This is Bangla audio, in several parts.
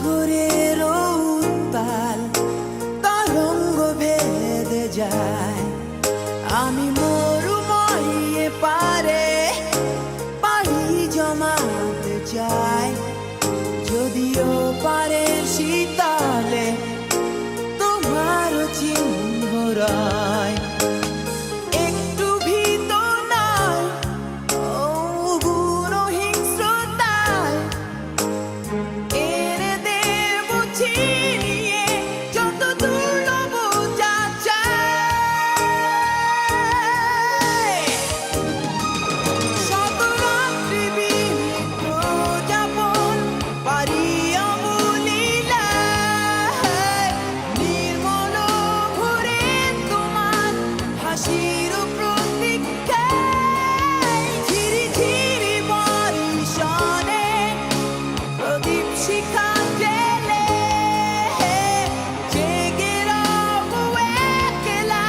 সাগরের উত্তাল তরঙ্গ ভেদে যায়। আমি মরুময়ে পারে পাড়ি জমাতে চাই, যদিও পারে শীতলে তোমার চিহ্ন রয়। একটু ভীত নয় গুণ হিংস্রতায়, এনে দেব ছিনিয়ে যত দুর্লভ যা চাই। শত রাত্রি বিনিদ্র যাপন পারি অবলীলায়, নির্মল ভোরে তোমার হাসির প্রতীক্ষায়। ঝিরি ঝিরি বর্ষণে প্রদীপ শিখা জেলে জেগে রব একলা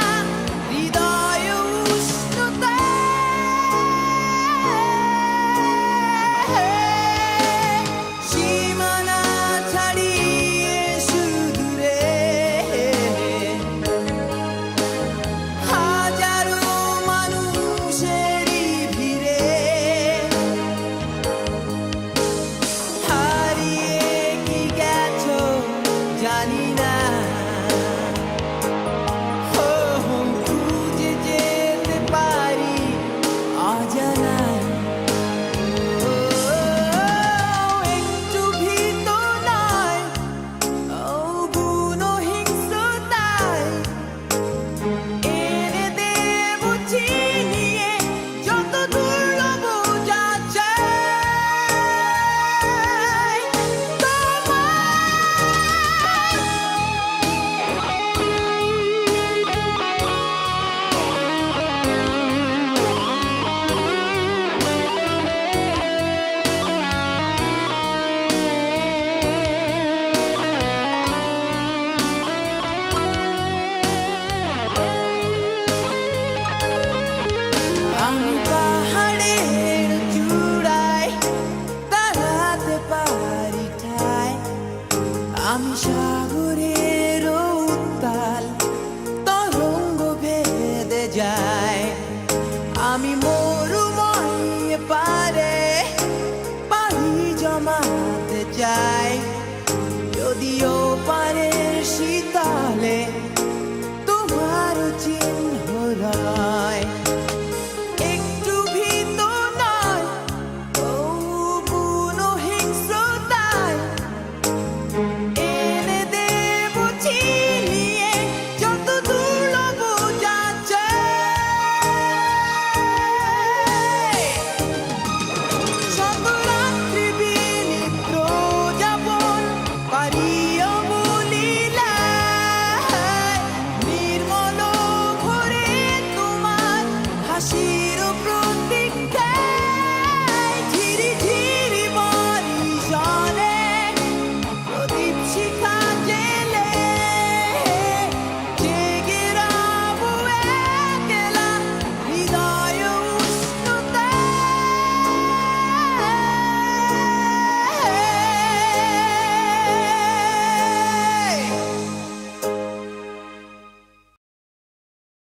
হৃদয় উষ্ণতায়। সীমানা ছাড়িয়ে সুদূরে হাজারো মানুষেরই ভিড়ে হারিয়ে কি গেছো জানি না, খুঁজে যেতে পারি অজানায়। একটু ভীত নয় গুণ হিংস্রতায়, এনে দেব ছিনিয়ে যত দুর্লভ যা চাই। আমি পাহাড়ের চূড়ায় দাঁড়াতে পারি ঠায়, আমি সাগরের উত্তাল তরঙ্গ ভেদে যায়। আমি মরুময়ে পারে পাড়ি জমাতে চাই, যদিও